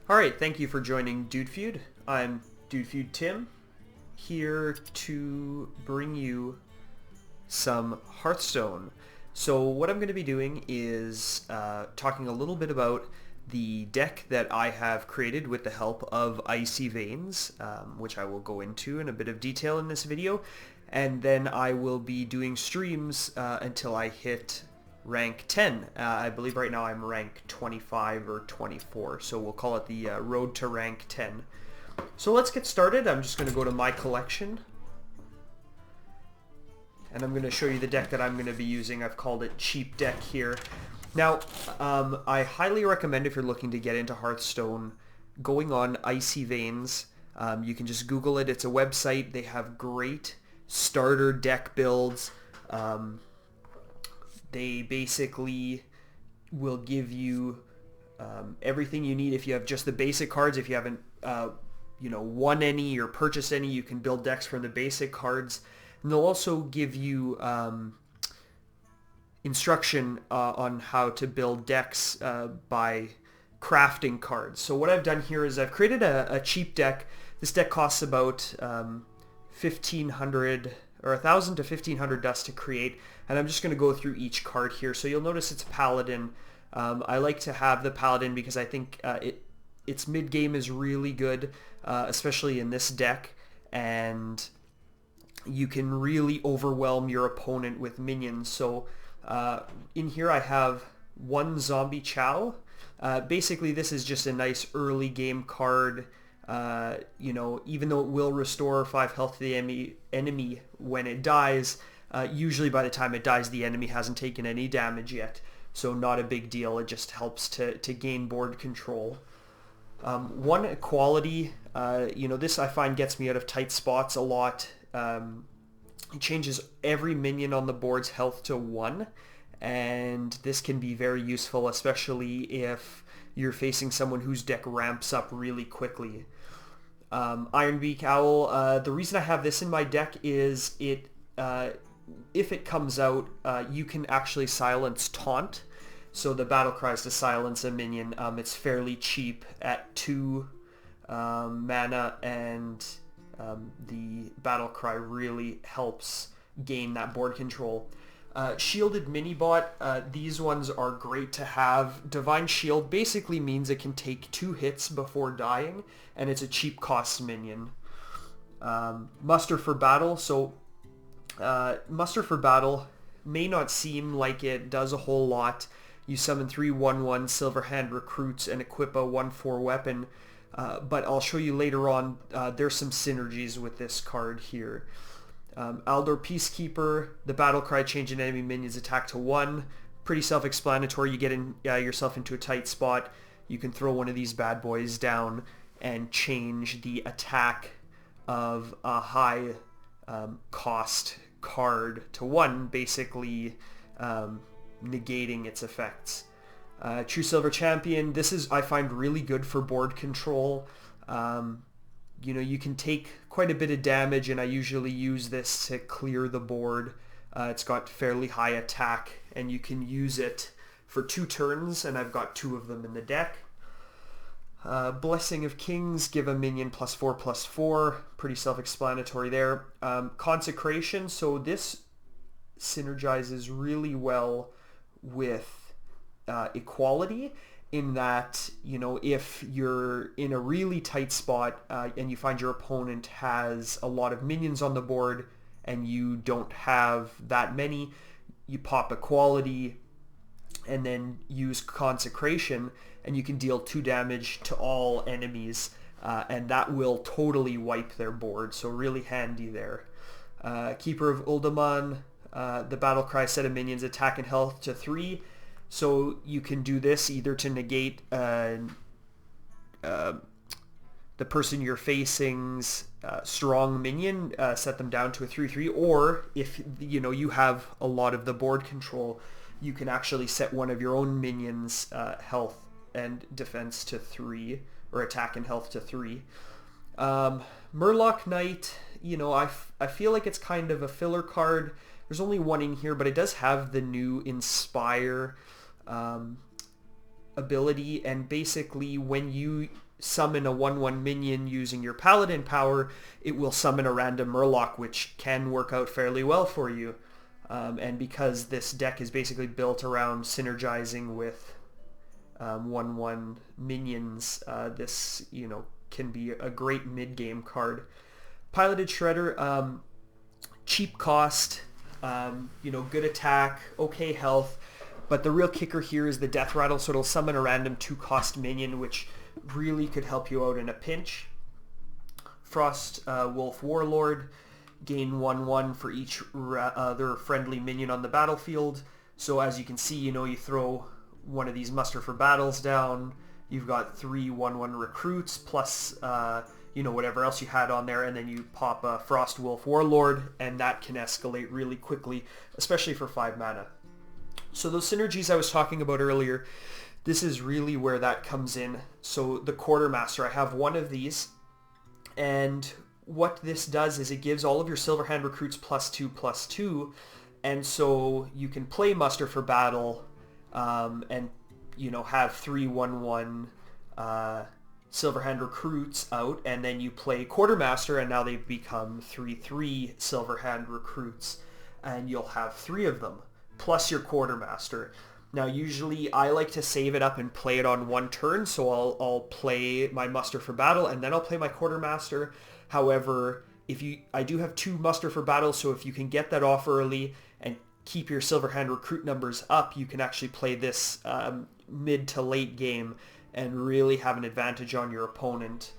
Alright, thank you for joining DudeFeud. I'm DudeFeud Tim, here to bring you some Hearthstone. So what I'm going to be doing is talking a little bit about the deck that I have created with the help of Icy Veins, which I will go into in a bit of detail in this video, and then I will be doing streams until I hit rank 10. I believe right now I'm rank 25 or 24, so we'll call it the road to rank 10. So let's get started. I'm just going to go to my collection, and I'm going to show you the deck that I'm going to be using. I've called it Cheap Deck here. Now, I highly recommend, if you're looking to get into Hearthstone, going on Icy Veins. You can just Google it. It's a website. They have great starter deck builds. They basically will give you everything you need. If you have just the basic cards, if you haven't won any or purchased any, you can build decks from the basic cards. And they'll also give you instruction on how to build decks by crafting cards. So what I've done here is I've created a cheap deck. This deck costs about 1,500 or 1,000 to 1,500 dust to create, and I'm just going to go through each card here. So you'll notice it's a Paladin. I like to have the Paladin because I think its mid-game is really good, especially in this deck, and you can really overwhelm your opponent with minions. So in here I have one Zombie Chow. Basically this is just a nice early game card. Even though it will restore 5 health to the enemy when it dies, usually by the time it dies the enemy hasn't taken any damage yet. So not a big deal. It just helps to gain board control. One equality, this I find gets me out of tight spots a lot. It changes every minion on the board's health to 1, and this can be very useful, especially if you're facing someone whose deck ramps up really quickly. Ironbeak Owl, the reason I have this in my deck is if it comes out, you can actually silence Taunt. So the battle cry is to silence a minion. It's fairly cheap at 2 mana, and the battle cry really helps gain that board control. Shielded Minibot, these ones are great to have. Divine Shield basically means it can take 2 hits before dying, and it's a cheap cost minion. Muster for Battle, so Muster for Battle may not seem like it does a whole lot. You summon 3 1/1 Silverhand Recruits and equip a 1/4 weapon, but I'll show you later on there's some synergies with this card here. Aldor Peacekeeper, the battle cry change an enemy minion's attack to 1. Pretty self-explanatory. You get yourself into a tight spot, you can throw one of these bad boys down and change the attack of a high cost card to 1, basically negating its effects. True Silver Champion, this is, I find, really good for board control. You can take quite a bit of damage, and I usually use this to clear the board. It's got fairly high attack, and you can use it for 2 turns, and I've got 2 of them in the deck. Blessing of Kings, give a minion +4/+4. Pretty self-explanatory there. Consecration, so this synergizes really well with equality, in that, if you're in a really tight spot and you find your opponent has a lot of minions on the board and you don't have that many, you pop equality and then use Consecration, and you can deal 2 damage to all enemies, and that will totally wipe their board, so really handy there. Keeper of Uldaman, the battle cry set a minion's attack and health to 3. So you can do this either to negate the person you're facing's strong minion, set them down to a 3/3, or if you have a lot of the board control, you can actually set one of your own minions' health and defense to 3, or attack and health to 3. Murloc Knight, I feel like it's kind of a filler card. There's only 1 in here, but it does have the new Inspire. ability, and basically when you summon a 1/1 minion using your Paladin power, it will summon a random Murloc, which can work out fairly well for you. And because this deck is basically built around synergizing with 1/1 minions, this, you know, can be a great mid-game card. Piloted Shredder, cheap cost, you know, good attack, okay health, but the real kicker here is the Death Rattle, so it'll summon a random 2-cost minion, which really could help you out in a pinch. Frost Wolf Warlord, gain 1/1 for each other friendly minion on the battlefield. So as you can see, you know, you throw one of these Muster for Battles down, you've got 3 1/1 recruits plus you know, whatever else you had on there, and then you pop a Frost Wolf Warlord, and that can escalate really quickly, especially for 5 mana. So those synergies I was talking about earlier, this is really where that comes in. So the Quartermaster, I have one of these, and what this does is it gives all of your Silverhand recruits +2/+2, and so you can play Muster for Battle, and, you know, have 3 1/1 Silverhand recruits out, and then you play Quartermaster, and now they've become 3/3 Silverhand recruits, and you'll have 3 of them, plus your Quartermaster. Now usually I like to save it up and play it on one turn, so I'll play my Muster for Battle, and then I'll play my Quartermaster. However, I do have 2 Muster for Battle, so if you can get that off early and keep your Silverhand recruit numbers up, you can actually play this mid to late game and really have an advantage on your opponent.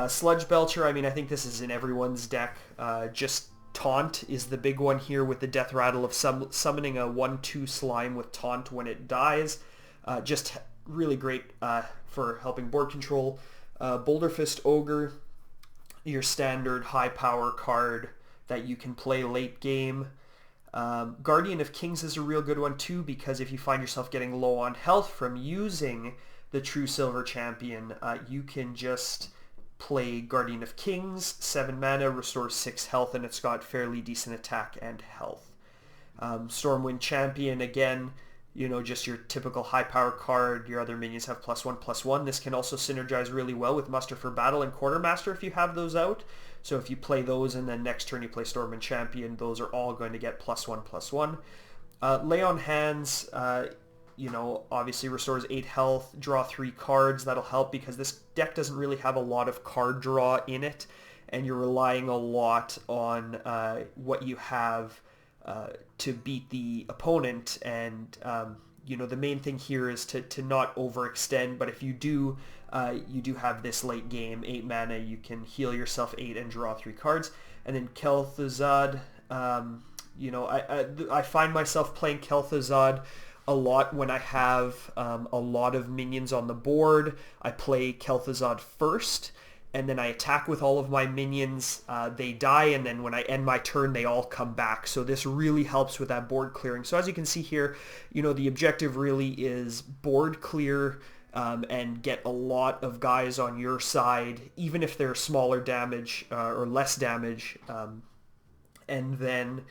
Sludge Belcher, I mean, I think this is in everyone's deck. Just Taunt is the big one here with the Death Rattle of summoning a 1/2 slime with Taunt when it dies. Just really great for helping board control. Boulder Fist Ogre, your standard high power card that you can play late game. Guardian of Kings is a real good one too, because if you find yourself getting low on health from using the True Silver Champion, you can just play Guardian of Kings, 7 mana, restores 6 health, and it's got fairly decent attack and health. Stormwind Champion, again, you know, just your typical high power card. Your other minions have +1/+1. This can also synergize really well with Muster for Battle and Quartermaster if you have those out. So if you play those and then next turn you play Stormwind Champion, those are all going to get +1/+1. Lay on Hands, you know, obviously restores 8 health, draw 3 cards. That'll help because this deck doesn't really have a lot of card draw in it, and you're relying a lot on what you have to beat the opponent. And you know, the main thing here is to not overextend, but if you do, you do have this late game, 8 mana, you can heal yourself 8 and draw 3 cards. And then Kel'Thuzad, you know, I find myself playing Kel'Thuzad a lot when I have a lot of minions on the board. I play Kel'Thuzad first, and then I attack with all of my minions. They die, and then when I end my turn, they all come back. So this really helps with that board clearing. So as you can see here, you know, the objective really is board clear and get a lot of guys on your side, even if they're smaller damage or less damage, and then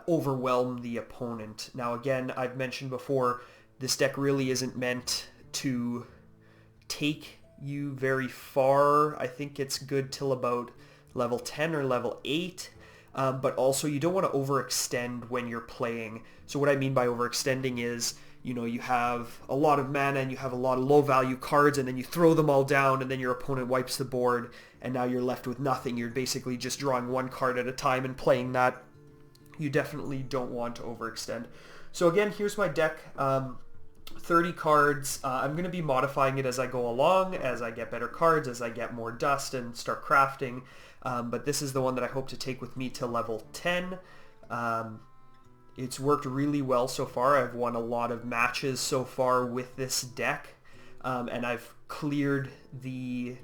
overwhelm the opponent. Now again, I've mentioned before, this deck really isn't meant to take you very far. I think it's good till about level 10 or level 8, but also you don't want to overextend when you're playing. So what I mean by overextending is, you know, you have a lot of mana and you have a lot of low value cards, and then you throw them all down, and then your opponent wipes the board, and now you're left with nothing. You're basically just drawing one card at a time and playing that. You definitely don't want to overextend. So again, here's my deck. 30 cards. I'm going to be modifying it as I go along, as I get better cards, as I get more dust and start crafting. But this is the one that I hope to take with me to level 10. It's worked really well so far. I've won a lot of matches so far with this deck. And I've cleared the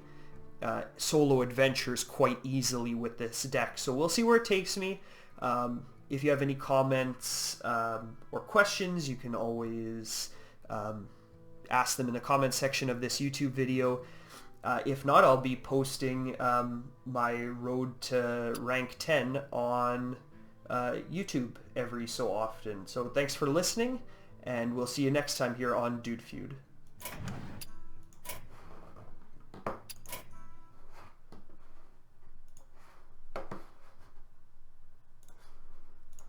solo adventures quite easily with this deck. So we'll see where it takes me. If you have any comments or questions, you can always ask them in the comment section of this YouTube video. If not, I'll be posting my road to rank 10 on YouTube every so often. So thanks for listening, and we'll see you next time here on DudeFeud.